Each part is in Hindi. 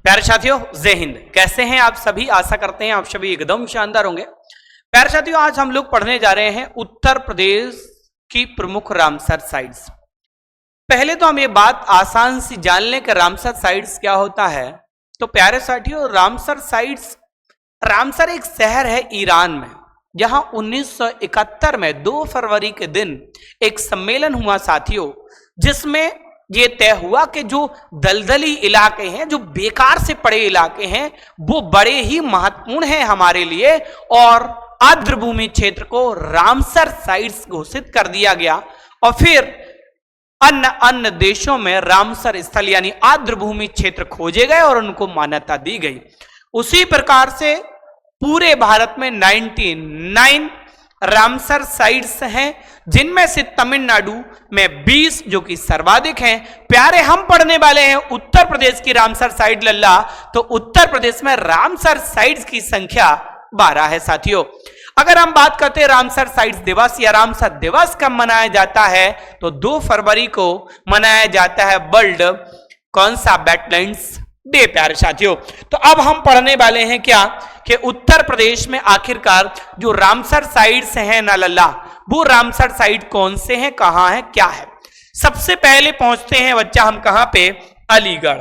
प्यारे साथियों, जय हिंद। कैसे हैं आप सभी? आशा करते हैं आप सभी एकदम शानदार होंगे। प्यारे साथियों, आज हम लोग पढ़ने जा रहे हैं उत्तर प्रदेश की प्रमुख रामसर साइट्स। पहले तो हम ये बात आसान सी जान लें कि रामसर साइट्स क्या होता है। तो प्यारे साथियों, रामसर एक शहर है ईरान में, जहां 1971 में 2 फरवरी के दिन एक सम्मेलन हुआ साथियों, जिसमें ये तय हुआ कि जो दलदली इलाके हैं, जो बेकार से पड़े इलाके हैं, वो बड़े ही महत्वपूर्ण हैं हमारे लिए, और आर्द्रभूमि क्षेत्र को रामसर साइट्स घोषित कर दिया गया। और फिर अन्य देशों में रामसर स्थल यानी आर्द्रभूमि क्षेत्र खोजे गए और उनको मान्यता दी गई। उसी प्रकार से पूरे भारत में 99 रामसर साइट्स हैं, जिनमें से तमिलनाडु में 20 जो कि सर्वाधिक हैं। प्यारे, हम पढ़ने वाले हैं उत्तर प्रदेश की रामसर साइट लल्ला। तो उत्तर प्रदेश में रामसर साइट्स की संख्या 12 है साथियों। अगर हम बात करते हैं रामसर साइट्स दिवस या रामसर दिवस कब मनाया जाता है, तो 2 फरवरी को मनाया जाता है वर्ल्ड कौन सा वेटलैंड्स डे। प्यारे साथियों, तो अब हम पढ़ने वाले हैं क्या कि उत्तर प्रदेश में आखिरकार जो रामसर साइट्स हैं ना लल्ला, वो रामसर साइट कौन से हैं, कहां है, क्या है। सबसे पहले पहुंचते हैं बच्चा हम कहां पे, अलीगढ़।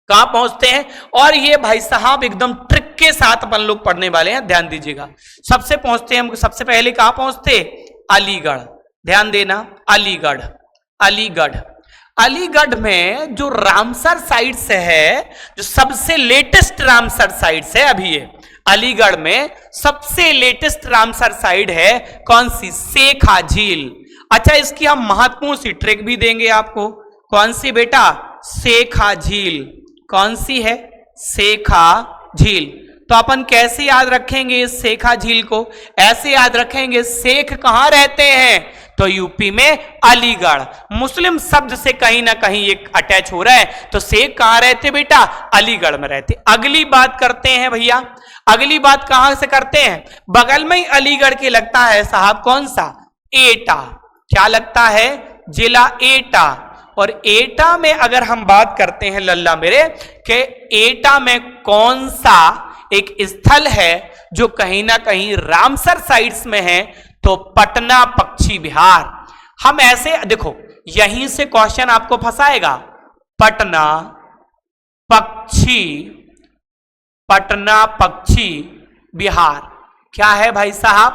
कहां पहुंचते हैं, और ये भाई साहब एकदम ट्रिक के साथ अपन लोग पढ़ने वाले हैं, ध्यान दीजिएगा। सबसे पहुंचते हैं हम, सबसे पहले कहां पहुंचते, अलीगढ़। ध्यान देना, अलीगढ़। अलीगढ़ में जो रामसर साइट्स है, जो सबसे लेटेस्ट रामसर साइट्स है अभी, ये अलीगढ़ में सबसे लेटेस्ट रामसर साइट है कौन सी, शेखा झील। अच्छा, इसकी हम महत्वपूर्ण सी ट्रिक भी देंगे आपको। कौन सी बेटा, शेखा झील। कौन सी है, शेखा झील। तो अपन कैसे याद रखेंगे इस शेखा झील को? ऐसे याद रखेंगे, शेख कहां रहते हैं, तो यूपी में अलीगढ़। मुस्लिम शब्द से कहीं ना कहीं एक अटैच हो रहा है, तो शेख कहां रहते बेटा, अलीगढ़ में रहते। अगली बात करते हैं भैया, अगली बात कहां से करते हैं, बगल में ही अलीगढ़ के लगता है साहब कौन सा, एटा। क्या लगता है, जिला एटा। और एटा में अगर हम बात करते हैं लल्ला मेरे कि एटा में कौन सा एक स्थल है जो कहीं ना कहीं रामसर साइट्स में है, तो पटना पक्षी विहार। हम ऐसे देखो, यहीं से क्वेश्चन आपको फंसाएगा। पटना पक्षी विहार क्या है भाई साहब,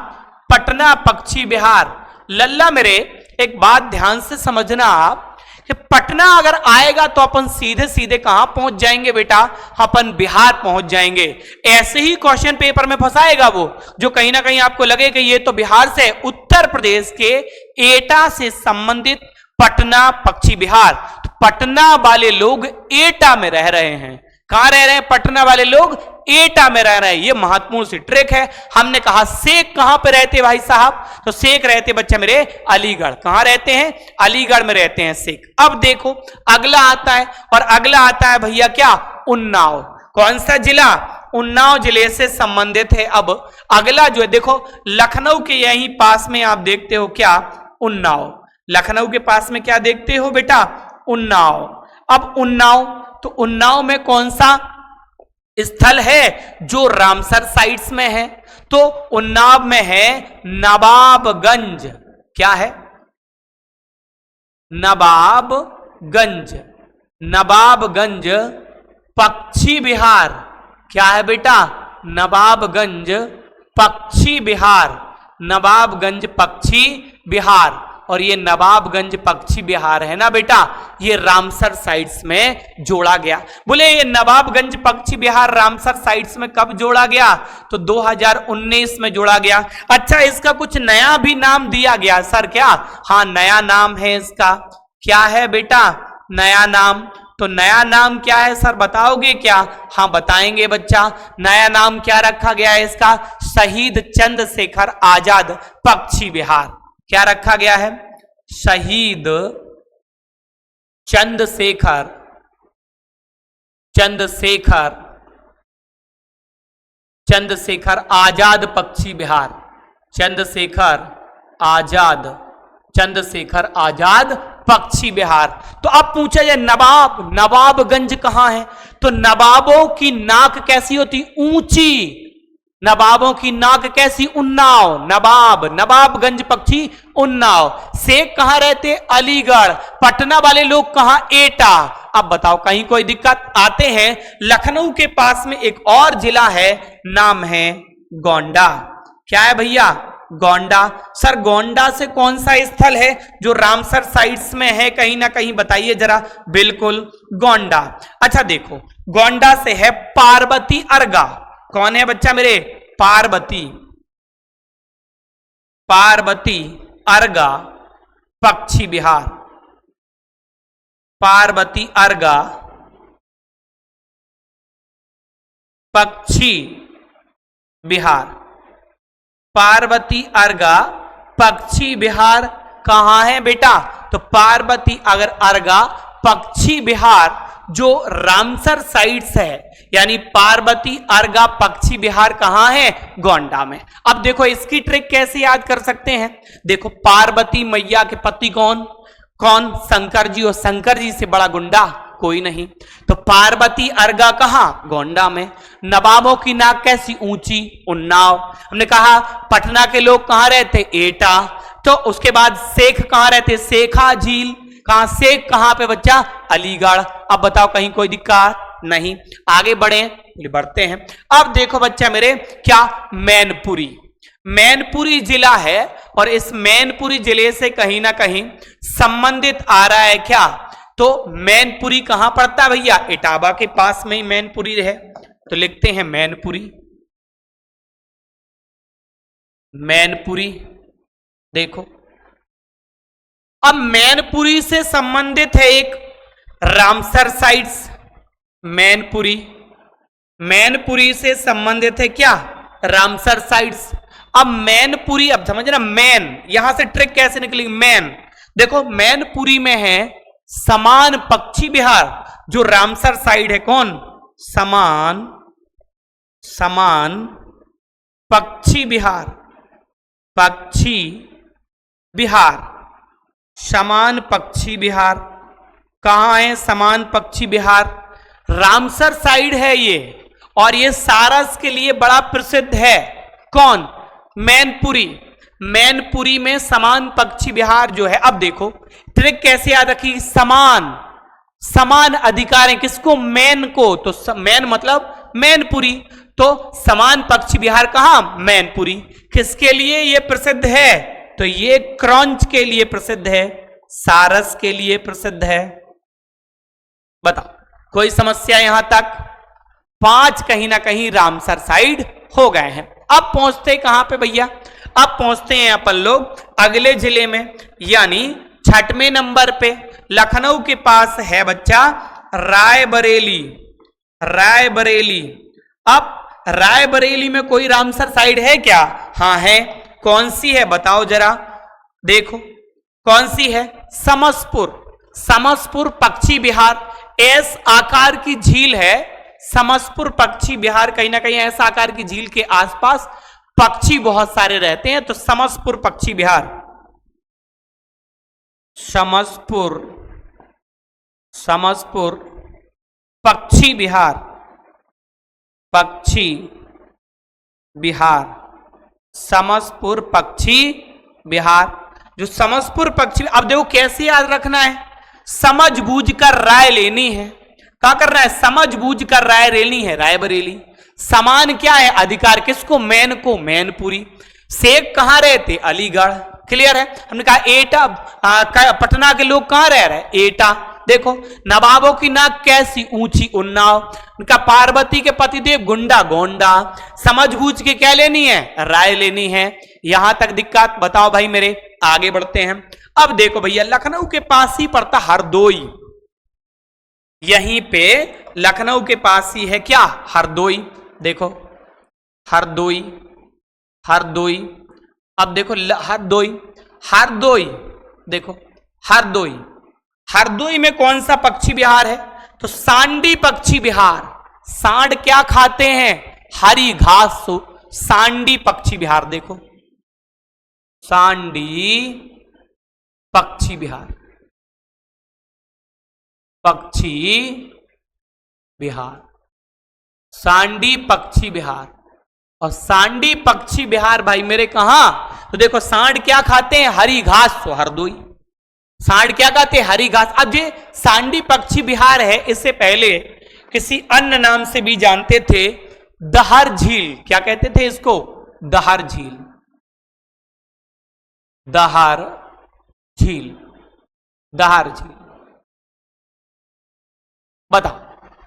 पटना पक्षी विहार। लल्ला मेरे एक बात ध्यान से समझना आप कि पटना अगर आएगा तो अपन सीधे सीधे कहां पहुंच जाएंगे बेटा, अपन बिहार पहुंच जाएंगे। ऐसे ही क्वेश्चन पेपर में फंसाएगा वो, जो कहीं ना कहीं आपको लगे कि ये तो बिहार से, उत्तर प्रदेश के एटा से संबंधित पटना पक्षी विहार। तो पटना वाले लोग एटा में रह रहे हैं। कहां रह रहे हैं, पटना वाले लोग एटा में रह रहे हैं। ये महत्वपूर्ण सी ट्रिक है। हमने कहा शेख कहां पे रहते भाई साहब, तो शेख रहते बच्चे मेरे अलीगढ़। कहां रहते हैं, अलीगढ़ में रहते हैं शेख। अब देखो अगला आता है, और अगला आता है भैया क्या, उन्नाव। कौन सा जिला, उन्नाव जिले से संबंधित है। अब अगला जो है देखो, लखनऊ के यहीं पास में आप देखते हो क्या, उन्नाव। लखनऊ के पास में क्या देखते हो बेटा, उन्नाव। अब उन्नाव, तो उन्नाव में कौन सा स्थल है जो रामसर साइट्स में है, तो उन्नाव में है नवाबगंज। क्या है, नवाबगंज पक्षी विहार। क्या है बेटा, नवाबगंज पक्षी विहार, नवाबगंज पक्षी विहार। और ये नवाबगंज पक्षी विहार है ना बेटा, ये रामसर साइट्स में जोड़ा गया। बोले ये नवाबगंज पक्षी विहार रामसर साइट्स में कब जोड़ा गया, तो 2019 में जोड़ा गया। अच्छा, इसका कुछ नया भी नाम दिया गया सर, क्या, हाँ नया नाम है इसका। क्या है बेटा, नया नाम। तो नया नाम क्या है सर, बताओगे क्या? हाँ बताएंगे बच्चा। नया नाम क्या रखा गया है इसका, शहीद चंद्रशेखर आजाद पक्षी विहार। क्या रखा गया है, शहीद चंद्रशेखर आजाद पक्षी विहार। चंद्रशेखर आजाद पक्षी बिहार। तो अब पूछा जाए नवाब, नवाबगंज कहां है? तो नवाबों की नाक कैसी होती? ऊंची। नवाबों की नाक कैसी? उन्नाव। नवाब, नवाबगंज पक्षी उन्नाव। शेख कहां रहते? अलीगढ़। पटना वाले लोग कहां? एटा। अब बताओ कहीं कोई दिक्कत? आते हैं लखनऊ के पास में एक और जिला है, नाम है गोंडा। क्या है भैया? गोंडा। सर गोंडा से कौन सा स्थल है जो रामसर साइट्स में है? कहीं ना कहीं बताइए जरा। बिल्कुल गोंडा। अच्छा देखो, गोंडा से है पार्वती अर्गा। कौन है बच्चा मेरे? पार्वती, पार्वती अर्गा पक्षी बिहार। पार्वती अर्गा पक्षी बिहार। पार्वती अर्गा पक्षी बिहार कहां है बेटा? तो पार्वती अगर अर्गा पक्षी बिहार जो रामसर साइट्स है, यानी पार्वती अर्गा पक्षी बिहार कहां है? गोंडा में। अब देखो इसकी ट्रिक कैसे याद कर सकते हैं? देखो पार्वती मैया के पति कौन? कौन? शंकर जी। और शंकर जी से बड़ा गुंडा कोई नहीं। तो पार्वती अर्गा कहां? गोंडा में। नवाबों की नाक कैसी? ऊंची। उन्नाव। हमने कहा पटना के लोग कहां रहते? एटा। तो उसके बाद शेख कहां रहते? शेखा झील। कहां? शेख कहां पे बच्चा? अलीगढ़। अब बताओ कहीं कोई दिक्कत नहीं? आगे बढ़ते हैं। अब देखो बच्चा मेरे, क्या? मैनपुरी। मैनपुरी जिला है और इस मैनपुरी जिले से कहीं ना कहीं संबंधित आ रहा है क्या? तो मैनपुरी कहां पड़ता है भैया? इटावा के पास में ही मैनपुरी है। तो लिखते हैं मैनपुरी। मैनपुरी देखो, अब मैनपुरी से संबंधित है एक रामसर साइट्स। मैनपुरी, मैनपुरी से संबंधित है क्या? Ramsar sites. अब मैनपुरी, अब समझना मैन, यहां से ट्रिक कैसे निकली? मैन देखो, मैनपुरी में है समान पक्षी बिहार जो रामसर साइड है। कौन? समान, समान पक्षी बिहार। पक्षी बिहार, समान पक्षी बिहार कहां है? समान पक्षी बिहार रामसर साइड है ये, और ये सारस के लिए बड़ा प्रसिद्ध है। कौन? मैनपुरी। मैनपुरी में समान पक्षी बिहार जो है। अब देखो ट्रिक कैसे याद रखी? समान, समान अधिकार है किसको? मैन को। तो मैन मतलब मैनपुरी। तो समान पक्षी बिहार कहां? मैनपुरी। किसके लिए ये प्रसिद्ध है? तो ये क्रॉन्च के लिए प्रसिद्ध है, सारस के लिए प्रसिद्ध है। बताओ कोई समस्या यहां तक? 5 कहीं ना कहीं रामसर साइड हो गए हैं। अब पहुंचते कहां पे भैया? अब पहुंचते हैं अपन लोग अगले जिले में, यानी 6वें नंबर पे लखनऊ के पास है बच्चा रायबरेली। रायबरेली। अब रायबरेली में कोई रामसर साइड है क्या? हाँ है। कौन सी है बताओ जरा? देखो कौन सी है? समसपुर। समसपुर पक्षी बिहार। एस आकार की झील है समसपुर पक्षी बिहार। कहीं ना कहीं ऐसा आकार की झील के आसपास पक्षी बहुत सारे रहते हैं, तो समसपुर पक्षी बिहार। समसपुर, समसपुर पक्षी बिहार। पक्षी बिहार, समसपुर पक्षी बिहार। जो समसपुर पक्षी, अब देखो कैसे याद रखना है? समझ बूझ कर राय लेनी है। क्या करना है? समझ बूझ कर राय लेनी है। रायबरेली। समान क्या है? अधिकार किसको? मैन को। मैनपुरी। शेख कहां रहते? अलीगढ़। क्लियर है? हमने कहा एटा, पटना के लोग कहां रह रहे? एटा। देखो नवाबों की नाक कैसी? ऊंची। उन्नाव। उनका पार्वती के पतिदेव गुंडा। गोंडा। समझ बूझ के क्या लेनी है? राय लेनी है। यहां तक दिक्कत? बताओ भाई मेरे। आगे बढ़ते हैं। अब देखो भैया लखनऊ के पास ही पड़ता हरदोई। यहीं पे लखनऊ के पास ही है क्या? हरदोई। देखो हरदोई, हरदोई। अब देखो हरदोई, हरदोई देखो हरदोई। हरदोई में कौन सा पक्षी बिहार है? तो सांडी पक्षी बिहार। सांड क्या खाते हैं? हरी घास। सांडी पक्षी बिहार। देखो सांडी पक्षी बिहार। पक्षी विहार, सांडी पक्षी विहार। और सांडी पक्षी विहार भाई मेरे कहां, तो देखो सांड क्या खाते हैं, हरी घास, तो हरदोई। सांड क्या खाते हैं, हरी घास। अब ये सांडी पक्षी विहार है, इससे पहले किसी अन्य नाम से भी जानते थे, दहर झील। क्या कहते थे इसको, दहर झील, दहर झील, दहर झील। बताओ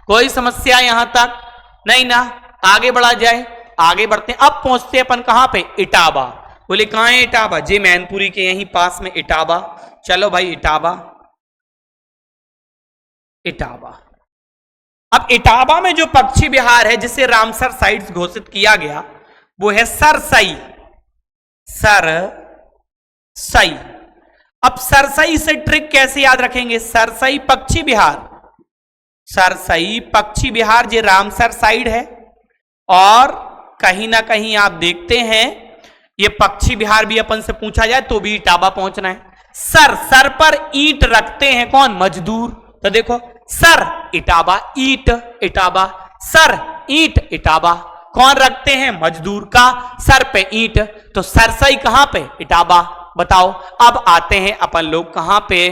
कोई समस्या यहां तक, नहीं ना, आगे बढ़ा जाए, आगे बढ़ते हैं। अब पहुंचते हैं अपन कहां पे, इटावा। बोले कहां है इटावा, जी मैनपुरी के यहीं पास में इटावा। चलो भाई इटावा, इटावा। अब इटावा में जो पक्षी विहार है जिसे रामसर साइट्स घोषित किया गया वो है सरसई, सरसई। अब सरसई से ट्रिक कैसे याद रखेंगे, सरसई पक्षी विहार, सरसई पक्षी विहार ये रामसर साइड है। और कहीं ना कहीं आप देखते हैं ये पक्षी विहार भी अपन से पूछा जाए तो भी इटावा पहुंचना है। सर, सर पर ईंट रखते हैं कौन, मजदूर। तो देखो सर इटावा, ईंट इटावा, सर ईंट इटावा, कौन रखते हैं, मजदूर का सर पे ईंट। तो सरसई कहां पे, इटावा। बताओ अब आते हैं अपन लोग कहां पे,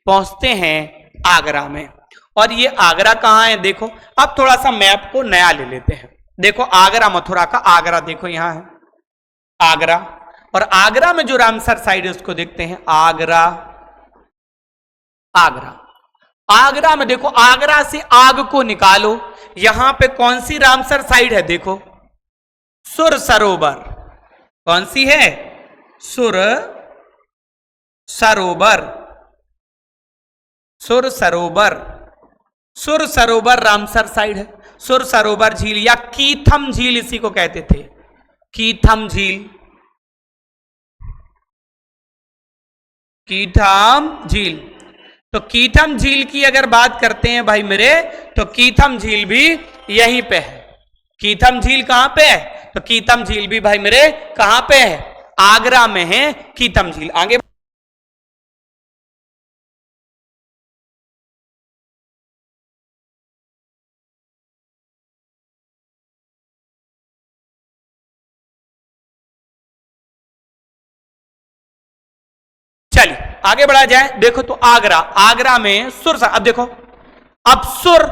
पहुंचते हैं आगरा में। और ये आगरा कहां है, देखो अब थोड़ा सा मैप को नया ले लेते हैं। देखो आगरा, मथुरा का आगरा देखो यहां है आगरा। और आगरा में जो रामसर साइड है उसको देखते हैं, आगरा, आगरा। आगरा में देखो, आगरा से आग को निकालो, यहां पे कौन सी रामसर साइड है, देखो सुर सरोवर। कौन सी है, सुर सरोवर, सुर सरोवर, सुर सरोवर रामसर साइड है। सुर सरोवर झील या कीथम झील इसी को कहते थे, कीथम झील, कीथम झील। तो कीथम झील की अगर बात करते हैं भाई मेरे, तो कीथम झील भी यहीं पे है। कीथम झील कहां पे है, तो कीथम झील भी भाई मेरे कहां पे है, आगरा में है कीथम झील। आगे चलिए आगे बढ़ा जाए। देखो तो आगरा, आगरा में सुर, अब देखो अब सुर,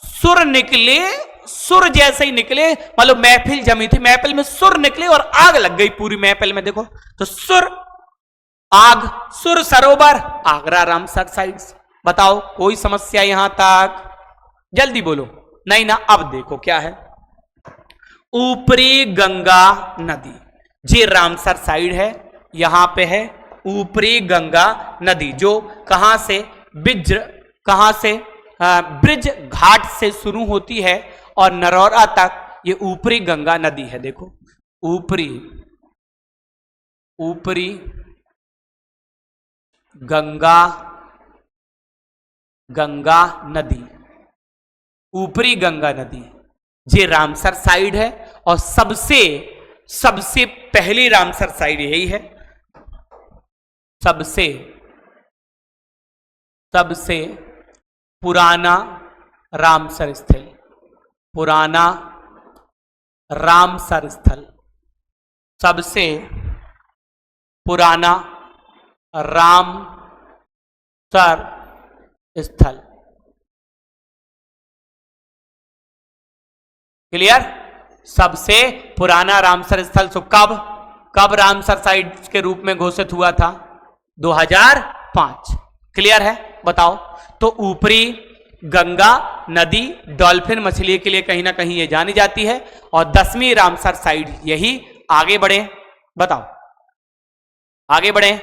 सुर निकले, सुर जैसे ही निकले, मतलब महफिल जमी थी, महफिल में सुर निकले और आग लग गई पूरी महफिल में। देखो तो सुर, आग, सुर सरोवर, आगरा रामसर साइड्स। बताओ कोई समस्या यहां तक, जल्दी बोलो, नहीं ना। अब देखो क्या है, ऊपरी गंगा नदी, ये रामसर साइड है, यहां पे है ऊपरी गंगा नदी, जो कहां से, बिज्र, कहां से, ब्रिज घाट से शुरू होती है और नरौरा तक ये ऊपरी गंगा नदी है। देखो ऊपरी, ऊपरी गंगा, गंगा नदी, ऊपरी गंगा नदी, ये रामसर साइड है। और सबसे सबसे पहली रामसर साइड यही है, सबसे सबसे पुराना रामसर स्थल, पुराना रामसर स्थल, सबसे पुराना रामसर स्थल। क्लियर, सबसे पुराना रामसर स्थल। तो कब, कब रामसर साइट के रूप में घोषित हुआ था, 2005। क्लियर है, बताओ। तो ऊपरी गंगा नदी डॉल्फिन मछली के लिए कहीं ना कहीं ये जानी जाती है, और 10वीं रामसर साइट यही। आगे बढ़े, बताओ आगे बढ़े,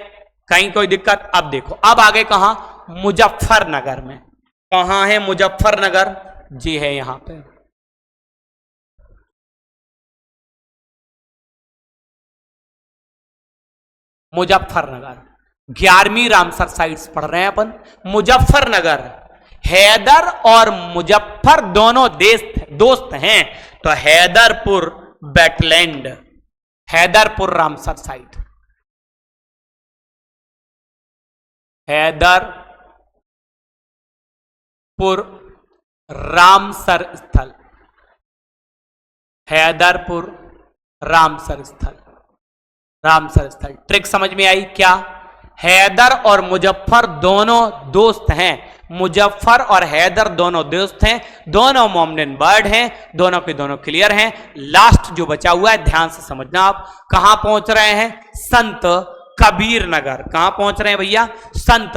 कहीं कोई दिक्कत। अब देखो अब आगे कहां, मुजफ्फरनगर में। कहां है मुजफ्फरनगर, जी है यहां पे, मुजफ्फरनगर। 11वीं रामसर साइट्स पढ़ रहे हैं अपन। मुजफ्फरनगर, हैदर और मुजफ्फर दोनों देश दोस्त हैं, तो Haiderpur wetland, Haiderpur Ramsar site, Haiderpur Haiderpur Ramsar स्थल, हैदरपुर रामसर स्थल, रामसर स्थल। ट्रिक समझ में आई क्या? हैदर और मुजफ्फर दोनों दोस्त हैं, मुजफ्फर और हैदर दोनों दोस्त हैं, दोनों मोमडन वर्ड हैं, दोनों के दोनों क्लियर हैं। लास्ट जो बचा हुआ है ध्यान से समझना, आप कहां पहुंच रहे हैं? संत कबीर नगर। कहां पहुंच रहे हैं भैया? संत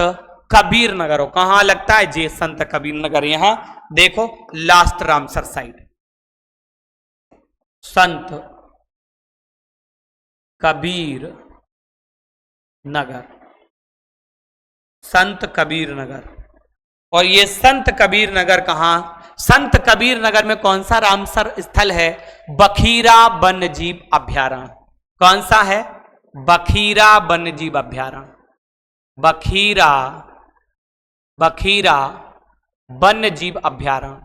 कबीर नगर। हो कहां लगता है जी? संत कबीर नगर। यहां देखो लास्ट रामसर साइड, संत कबीर नगर, संत कबीर नगर। और ये संत कबीर नगर कहां? संत कबीर नगर में कौन सा रामसर स्थल है? बखीरा वन्यजीव अभ्यारण्य। कौन सा है? बखीरा वन्यजीव अभ्यारण्य, बखीरा, बखीरा वन्यजीव अभ्यारण्य,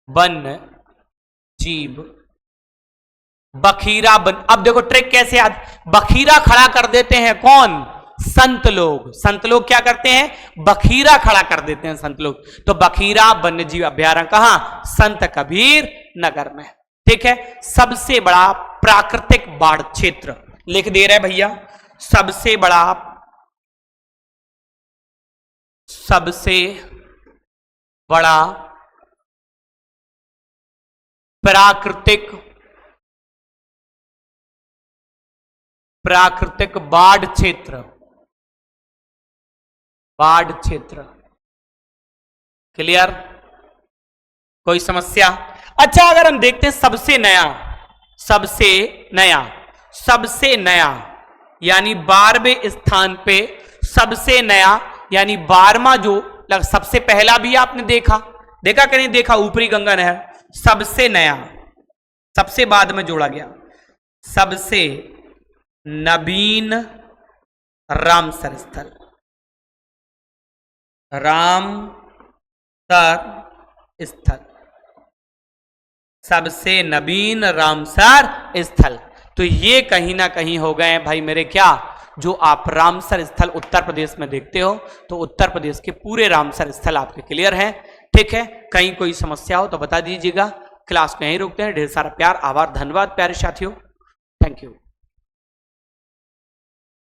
वन्य जीव बखीरा वन। अब देखो ट्रिक कैसे याद, बखीरा खड़ा कर देते हैं कौन? संत लोग। संत लोग क्या करते हैं? बखीरा खड़ा कर देते हैं संत लोग। तो बखीरा वन्यजीव अभ्यारण्य कहां? संत कबीर नगर में। ठीक है। सबसे बड़ा प्राकृतिक बाढ़ क्षेत्र लिख दे रहे भैया, सबसे बड़ा, सबसे बड़ा प्राकृतिक बाढ़ क्षेत्र, बाढ़ क्षेत्र। क्लियर? कोई समस्या? अच्छा, अगर हम देखते हैं सबसे नया, सबसे नया, सबसे नया यानी 12वें स्थान पे सबसे नया यानी 12वां जो सबसे पहला भी आपने देखा, देखा कि नहीं देखा? ऊपरी गंगा नहर सबसे नया, सबसे बाद में जोड़ा गया, सबसे नवीन रामसर स्थल, रामसर स्थल, सबसे नवीन रामसर स्थल। तो ये कहीं ना कहीं हो गए भाई मेरे क्या, जो आप रामसर स्थल उत्तर प्रदेश में देखते हो तो उत्तर प्रदेश के पूरे रामसर स्थल आपके क्लियर हैं। ठीक है। कहीं कोई समस्या हो तो बता दीजिएगा। क्लास को यहीं रोकते हैं। ढेर सारा प्यार, आभार, धन्यवाद प्यारे साथियों। Thank you.